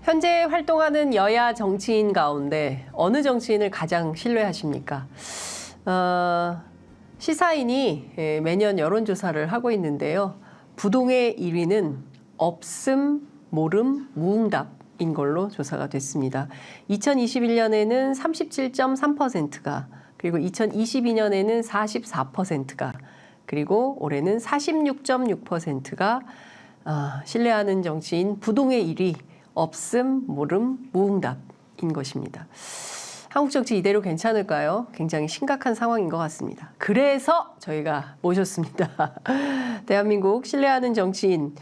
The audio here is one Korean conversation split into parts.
현재 활동하는 여야 정치인 가운데 어느 정치인을 가장 신뢰하십니까? 시사인이 매년 여론조사를 하고 있는데요. 부동의 1위는 없음, 모름, 무응답인 걸로 조사가 됐습니다. 2021년에는 37.3%가, 그리고 2022년에는 44%가, 그리고 올해는 46.6%가 신뢰하는 정치인 부동의 1위 없음, 모름, 무응답인 것입니다. 한국 정치 이대로 괜찮을까요? 굉장히 심각한 상황인 것 같습니다. 그래서 저희가 모셨습니다. 대한민국 신뢰하는 정치인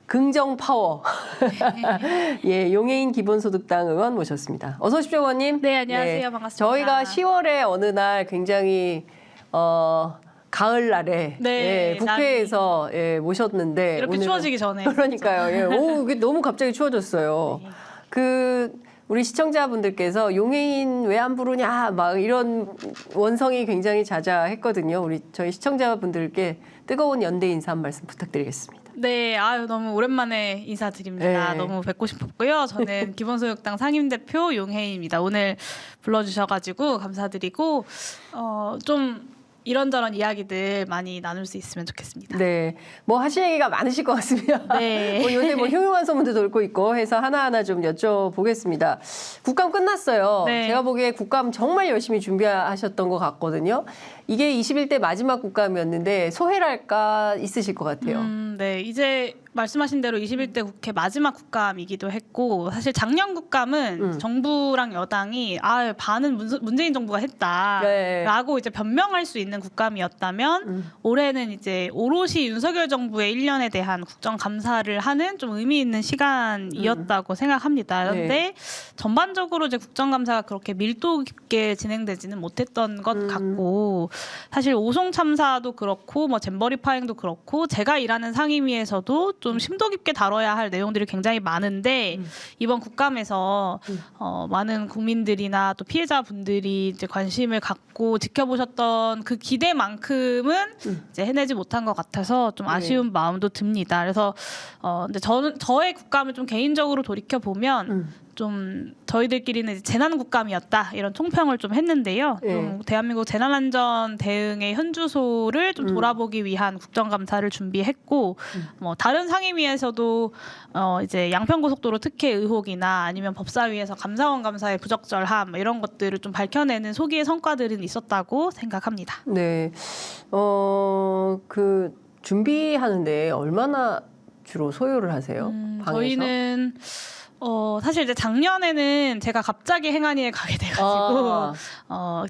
긍정 파워 예, 용해인 기본소득당 의원 모셨습니다. 어서 오십시오, 의원님. 네, 안녕하세요. 반갑습니다. 저희가 10월에 어느 날 굉장히 가을날에 네, 국회에서 모셨는데 이렇게 오늘은, 추워지기 전에 그러니까요. 예. 오, 이게 너무 갑자기 추워졌어요. 네. 우리 시청자분들께서 용해인 왜 안 부르냐 막 이런 원성이 굉장히 자자했거든요. 저희 시청자분들께 뜨거운 연대 인사 한 말씀 부탁드리겠습니다. 네, 아유 너무 오랜만에 인사드립니다. 네. 너무 뵙고 싶었고요. 저는 기본소득당 상임대표 용해인입니다. 오늘 불러주셔가지고 감사드리고 좀 이런저런 이야기들 많이 나눌 수 있으면 좋겠습니다. 네, 뭐 하실 얘기가 많으실 것 같습니다. 네. 뭐 요새 뭐 흉흉한 소문도 돌고 있고 해서 하나하나 좀 여쭤보겠습니다. 국감 끝났어요. 네. 제가 보기에 국감 정말 열심히 준비하셨던 것 같거든요. 이게 21대 마지막 국감이었는데 소회랄까 있으실 것 같아요. 네, 이제 말씀하신 대로 21대 국회 마지막 국감이기도 했고 사실 작년 국감은 정부랑 여당이 반은 문재인 정부가 했다라고 이제 변명할 수 있는 국감이었다면 올해는 이제 오롯이 윤석열 정부의 1년에 대한 국정감사를 하는 좀 의미 있는 시간이었다고 생각합니다. 그런데 전반적으로 이제 국정감사가 그렇게 밀도 깊게 진행되지는 못했던 것 같고 사실 오송 참사도 그렇고 뭐 잼버리 파행도 그렇고 제가 일하는 상임위에서도 좀 심도 깊게 다뤄야 할 내용들이 굉장히 많은데 이번 국감에서 많은 국민들이나 또 피해자분들이 이제 관심을 갖고 지켜보셨던 그 기대만큼은 이제 해내지 못한 것 같아서 좀 아쉬운 마음도 듭니다. 그래서 근데 저의 국감을 좀 개인적으로 돌이켜 보면 좀 저희들끼리는 이제 재난 국감이었다 이런 총평을 좀 했는데요. 좀 대한민국 재난안전 대응의 현주소를 좀 돌아보기 위한 국정감사를 준비했고 뭐 다른 상임위에서도 이제 양평고속도로 특혜 의혹이나 아니면 법사위에서 감사원 감사의 부적절함 뭐 이런 것들을 좀 밝혀내는 소기의 성과들은 있었다고 생각합니다. 네, 그 준비하는데 얼마나 주로 소요를 하세요? 방에서? 저희는 사실 이제 작년에는 제가 갑자기 행안위에 가게 돼가지고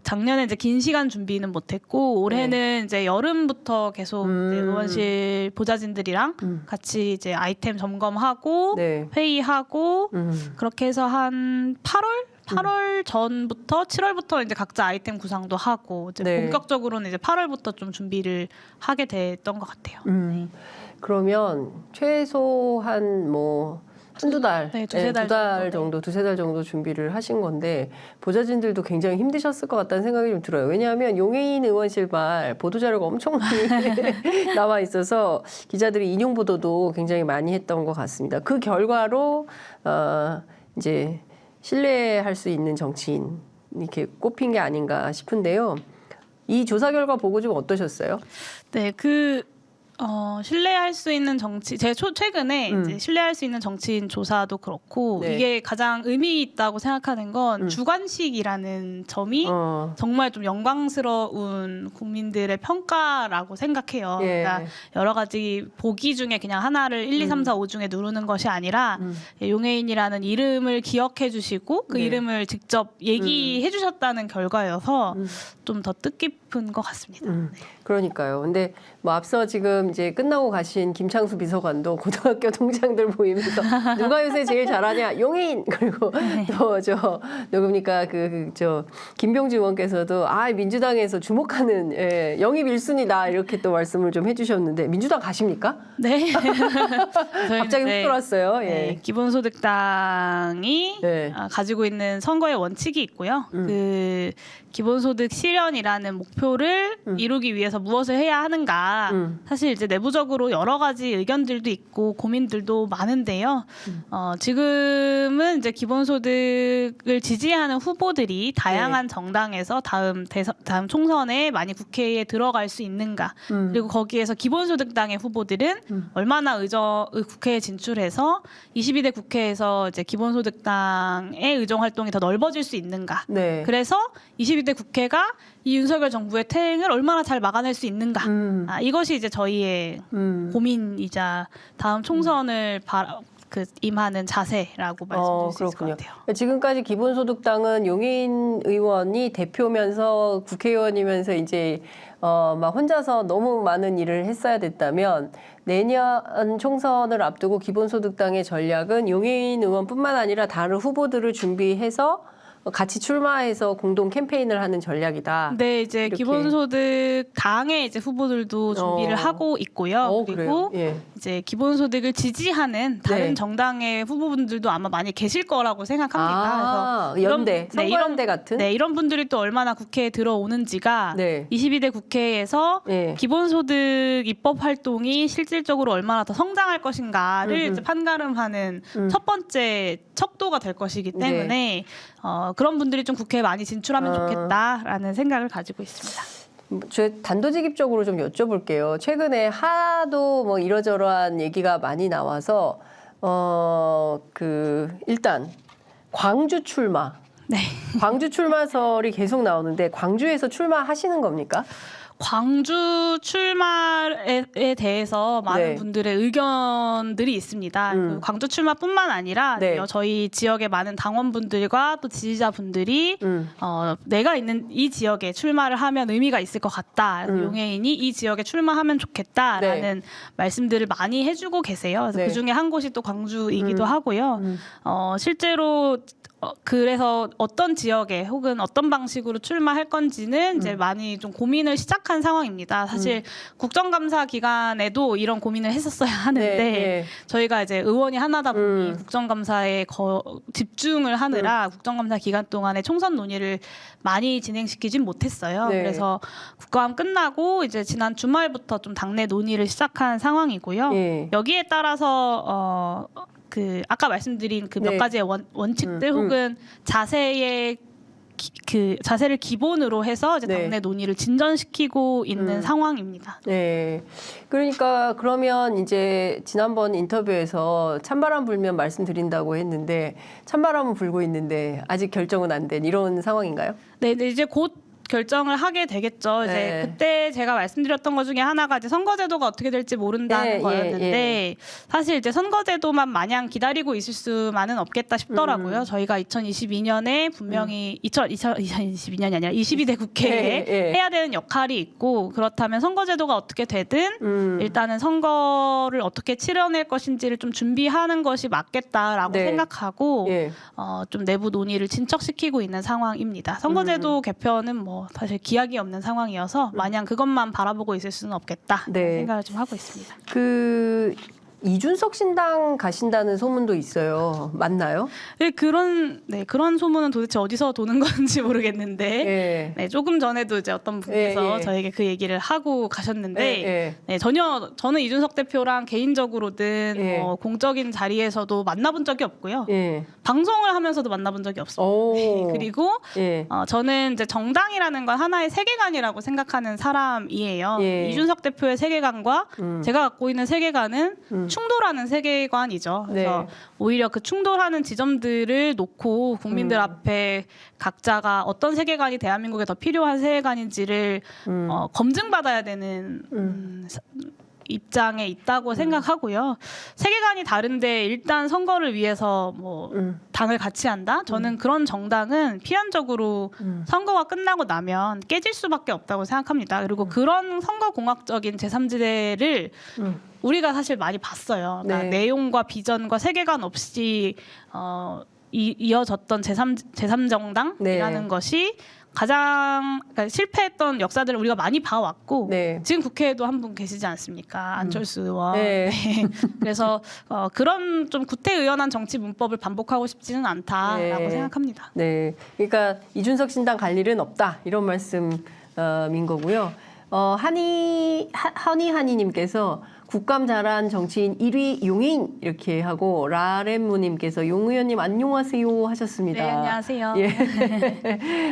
작년에 이제 긴 시간 준비는 못했고 올해는 이제 여름부터 계속 이제 의원실 보좌진들이랑 같이 이제 아이템 점검하고 회의하고 그렇게 해서 한 8월 전부터 7월부터 이제 각자 아이템 구상도 하고 이제 본격적으로는 이제 8월부터 좀 준비를 하게 됐던 것 같아요. 그러면 최소한 뭐 한두 달, 두세 달 정도 준비를 하신 건데 보좌진들도 굉장히 힘드셨을 것 같다는 생각이 좀 들어요. 왜냐하면 용해인 의원실발 보도자료가 엄청 많이 나와 있어서 기자들이 인용 보도도 굉장히 많이 했던 것 같습니다. 그 결과로 이제 신뢰할 수 있는 정치인 이렇게 꼽힌 게 아닌가 싶은데요. 이 조사 결과 보고 좀 어떠셨어요? 네, 신뢰할 수 있는 제가 최근에 이제 신뢰할 수 있는 정치인 조사도 그렇고 이게 가장 의미 있다고 생각하는 건 주관식이라는 점이 정말 좀 영광스러운 국민들의 평가라고 생각해요. 그러니까 여러 가지 보기 중에 그냥 하나를 1, 2, 3, 4, 5 중에 누르는 것이 아니라 용해인이라는 이름을 기억해 주시고 그 이름을 직접 얘기해 주셨다는 결과여서 좀 더 뜻깊은 것 같습니다. 그러니까요. 근데 뭐 앞서 지금 이제 끝나고 가신 김창수 비서관도 고등학교 동창들 모이면서 누가 요새 제일 잘하냐 용해인 그리고 또 누굽니까 김병주 의원께서도 민주당에서 주목하는 영입 1순위다 이렇게 또 말씀을 좀 해주셨는데 민주당 가십니까? 네. 갑자기 훅 돌았어요. 네, 기본소득당이 가지고 있는 선거의 원칙이 있고요. 그 기본소득 실현이라는 목표를 이루기 위해서 무엇을 해야 하는가 사실 이제 내부적으로 여러 가지 의견들도 있고 고민들도 많은데요. 지금은 이제 기본소득을 지지하는 후보들이 다양한 정당에서 다음 총선에 많이 국회에 들어갈 수 있는가, 그리고 거기에서 기본소득당의 후보들은 얼마나 국회에 진출해서 22대 국회에서 이제 기본소득당의 의정 활동이 더 넓어질 수 있는가. 네. 그래서 22대 국회가 이 윤석열 정부의 퇴행을 얼마나 잘 막아낼 수 있는가. 이것이 이제 저희의 고민이자 다음 총선을 임하는 자세라고 말씀드릴 수 있을 것 같아요. 지금까지 기본소득당은 용해인 의원이 대표면서 국회의원이면서 이제 막 혼자서 너무 많은 일을 했어야 됐다면 내년 총선을 앞두고 기본소득당의 전략은 용해인 의원뿐만 아니라 다른 후보들을 준비해서 같이 출마해서 공동 캠페인을 하는 전략이다. 네, 이제 이렇게. 기본소득 당의 이제 후보들도 준비를 하고 있고요. 그리고 예. 이제 기본소득을 지지하는 다른 네. 정당의 후보분들도 아마 많이 계실 거라고 생각합니다. 그래서 연대, 선거연대 같은? 네, 이런 분들이 또 얼마나 국회에 들어오는지가 네. 22대 국회에서 네. 기본소득 입법 활동이 실질적으로 얼마나 더 성장할 것인가를 이제 판가름하는 첫 번째 척도가 될 것이기 때문에 네. 그런 분들이 좀 국회에 많이 진출하면 좋겠다라는 생각을 가지고 있습니다. 저 단도직입적으로 좀 여쭤볼게요. 최근에 하도 뭐 이러저러한 얘기가 많이 나와서 일단 광주 출마. 네. 광주 출마설이 계속 나오는데 광주에서 출마하시는 겁니까? 광주 출마에 대해서 많은 네. 분들의 의견들이 있습니다. 광주 출마뿐만 아니라 네. 저희 지역의 많은 당원분들과 또 지지자분들이 내가 있는 이 지역에 출마를 하면 의미가 있을 것 같다. 용해인이 이 지역에 출마하면 좋겠다라는 말씀들을 많이 해주고 계세요. 그래서 네. 그중에 한 곳이 또 광주이기도 하고요. 실제로 그래서 어떤 지역에 혹은 어떤 방식으로 출마할 건지는 이제 많이 좀 고민을 시작한 상황입니다. 사실 국정감사 기간에도 이런 고민을 했었어야 하는데 네. 저희가 이제 의원이 하나다 보니 국정감사에 집중을 하느라 국정감사 기간 동안에 총선 논의를 많이 진행시키진 못했어요. 네. 그래서 국감 끝나고 이제 지난 주말부터 좀 당내 논의를 시작한 상황이고요. 네. 여기에 따라서 아까 말씀드린 그 몇 네. 가지의 원칙들 혹은 자세를 기본으로 해서 이제 네. 당내 논의를 진전시키고 있는 상황입니다. 네. 그러니까 그러면 이제 지난번 인터뷰에서 찬바람 불면 말씀드린다고 했는데 찬바람은 불고 있는데 아직 결정은 안 된 이런 상황인가요? 네, 이제 곧 결정을 하게 되겠죠. 이제 네. 그때 제가 말씀드렸던 것 중에 하나가 이제 선거제도가 어떻게 될지 모른다는 거였는데 사실 이제 선거제도만 마냥 기다리고 있을 수만은 없겠다 싶더라고요. 저희가 2022년에 분명히 2022년이 아니라 22대 국회에 해야 되는 역할이 있고 그렇다면 선거제도가 어떻게 되든 일단은 선거를 어떻게 치러낼 것인지를 좀 준비하는 것이 맞겠다라고 생각하고 좀 내부 논의를 진척시키고 있는 상황입니다. 선거제도 개편은 뭐 사실 기약이 없는 상황이어서 마냥 그것만 바라보고 있을 수는 없겠다 생각을 좀 하고 있습니다. 이준석 신당 가신다는 소문도 있어요. 맞나요? 네, 그런 소문은 도대체 어디서 도는 건지 모르겠는데 조금 전에도 이제 어떤 분께서 저에게 그 얘기를 하고 가셨는데 전혀 저는 이준석 대표랑 개인적으로든 뭐 공적인 자리에서도 만나본 적이 없고요. 방송을 하면서도 만나본 적이 없습니다. 그리고 저는 이제 정당이라는 건 하나의 세계관이라고 생각하는 사람이에요. 이준석 대표의 세계관과 제가 갖고 있는 세계관은 충돌하는 세계관이죠. 그래서 오히려 그 충돌하는 지점들을 놓고 국민들 앞에 각자가 어떤 세계관이 대한민국에 더 필요한 세계관인지를 검증받아야 되는 입장에 있다고 생각하고요. 세계관이 다른데 일단 선거를 위해서 뭐 당을 같이 한다? 저는 그런 정당은 필연적으로 선거가 끝나고 나면 깨질 수밖에 없다고 생각합니다. 그리고 그런 선거공학적인 제3지대를 우리가 사실 많이 봤어요. 그러니까 내용과 비전과 세계관 없이 이어졌던 제3정당이라는 것이 가장 실패했던 역사들을 우리가 많이 봐왔고 지금 국회에도 한 분 계시지 않습니까? 안철수 의원. 그래서 그런 좀 구태의연한 정치 문법을 반복하고 싶지는 않다라고 생각합니다. 네, 그러니까 이준석 신당 갈 일은 없다 이런 말씀인 거고요. 허니하니님께서 국감 잘한 정치인 1위 용인 이렇게 하고 라렘무님께서 용 의원님 안녕하세요 하셨습니다. 네, 안녕하세요. 예.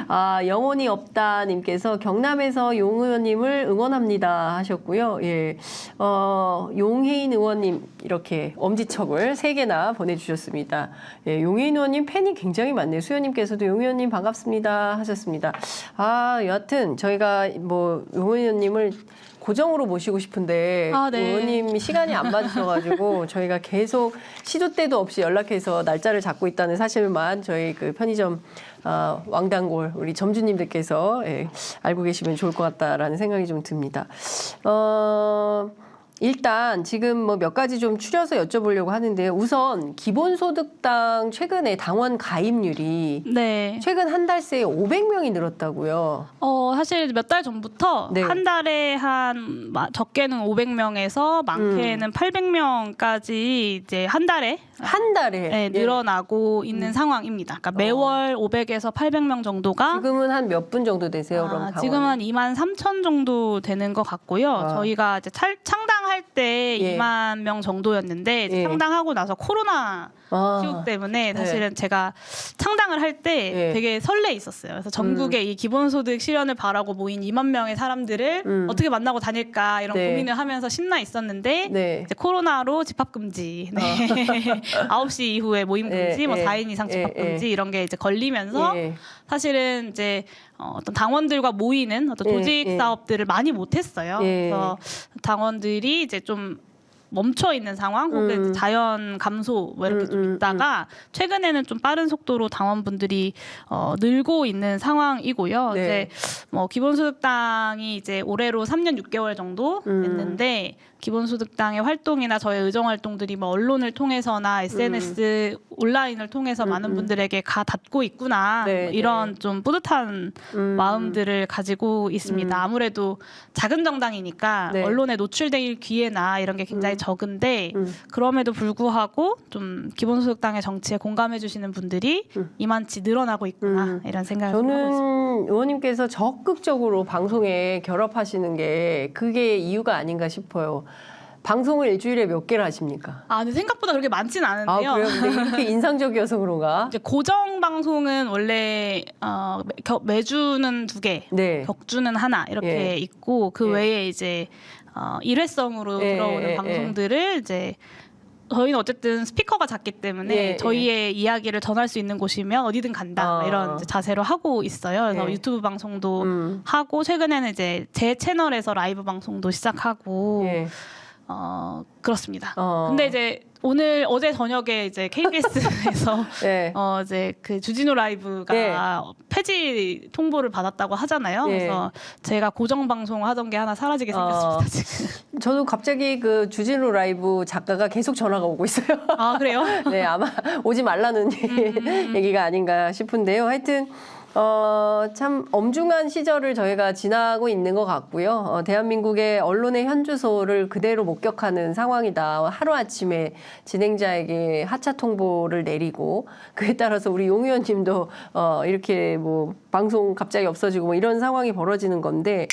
아, 영혼이 없다님께서 경남에서 용 의원님을 응원합니다 하셨고요. 예. 용혜인 의원님 이렇게 엄지척을 3개나 보내주셨습니다. 예, 용혜인 의원님 팬이 굉장히 많네요. 수현님께서도 용 의원님 반갑습니다 하셨습니다. 아, 여하튼 저희가 뭐 용 의원님을 고정으로 모시고 싶은데 네. 의원님 시간이 안 맞으셔가지고 저희가 계속 시도 때도 없이 연락해서 날짜를 잡고 있다는 사실만 저희 그 편의점 왕단골 우리 점주님들께서 예, 알고 계시면 좋을 것 같다라는 생각이 좀 듭니다. 일단 지금 뭐 몇 가지 좀 추려서 여쭤보려고 하는데 우선 기본소득당 최근에 당원 가입률이 네. 최근 한 달 새에 500명이 늘었다고요. 사실 몇 달 전부터 네. 한 달에 한 적게는 500명에서 많게는 800명까지 이제 한 달에 네, 늘어나고 있는 상황입니다. 그러니까 매월 500에서 800명 정도가 지금은 한 몇 분 정도 되세요? 그럼 지금은 한 2만 3천 정도 되는 것 같고요. 저희가 이제 창당할 때 2만 명 정도였는데 이제 창당하고 나서 코로나 시국 때문에 사실은 제가 창당을 할 때 되게 설레 있었어요. 그래서 전국에 이 기본소득 실현을 바라고 모인 2만 명의 사람들을 어떻게 만나고 다닐까 이런 고민을 하면서 신나 있었는데 이제 코로나로 집합 금지, 9시 이후에 모임 금지, 뭐 4인 이상 집합 금지 이런 게 이제 걸리면서 사실은 이제 어떤 당원들과 모이는 어떤 조직 사업들을 많이 못했어요. 그래서 당원들이 이제 좀 멈춰 있는 상황 혹은 자연 감소 뭐 이렇게 좀 있다가 최근에는 좀 빠른 속도로 당원분들이 늘고 있는 상황이고요. 이제 뭐 기본소득당이 이제 올해로 3년 6개월 정도 됐는데 기본소득당의 활동이나 저의 의정 활동들이 뭐 언론을 통해서나 SNS 온라인을 통해서 많은 분들에게 가 닿고 있구나 뭐 이런 좀 뿌듯한 마음들을 가지고 있습니다. 아무래도 작은 정당이니까 언론에 노출될 기회나 이런 게 굉장히 적은데 그럼에도 불구하고 좀 기본소득당의 정치에 공감해 주시는 분들이 이만치 늘어나고 있구나 이런 생각을 하고 있습니다. 저는 의원님께서 적극적으로 방송에 결합하시는 게 그게 이유가 아닌가 싶어요. 방송을 일주일에 몇 개를 하십니까? 근데 생각보다 그렇게 많지는 않은데요. 그래요? 근데 이렇게 인상적이어서 그런가? 이제 고정 방송은 원래 매주는 2개, 격주는 하나 이렇게 있고 그 외에 이제 일회성으로 들어오는 방송들을 이제 저희는 어쨌든 스피커가 작기 때문에 저희의 이야기를 전할 수 있는 곳이면 어디든 간다 이런 이제 자세로 하고 있어요. 그래서 유튜브 방송도 하고 최근에는 이제 제 채널에서 라이브 방송도 시작하고 그렇습니다. 근데 이제 어제 저녁에 이제 KBS에서 이제 그 주진우 라이브가 폐지 통보를 받았다고 하잖아요. 그래서 제가 고정 방송 하던 게 하나 사라지게 생겼습니다. 지금. 저도 갑자기 그 주진우 라이브 작가가 계속 전화가 오고 있어요. 그래요? 네, 아마 오지 말라는 얘기가 아닌가 싶은데요. 하여튼 참 엄중한 시절을 저희가 지나고 있는 것 같고요. 대한민국의 언론의 현주소를 그대로 목격하는 상황이다. 하루아침에 진행자에게 하차 통보를 내리고 그에 따라서 우리 용 의원님도 이렇게 뭐 방송 갑자기 없어지고 뭐 이런 상황이 벌어지는 건데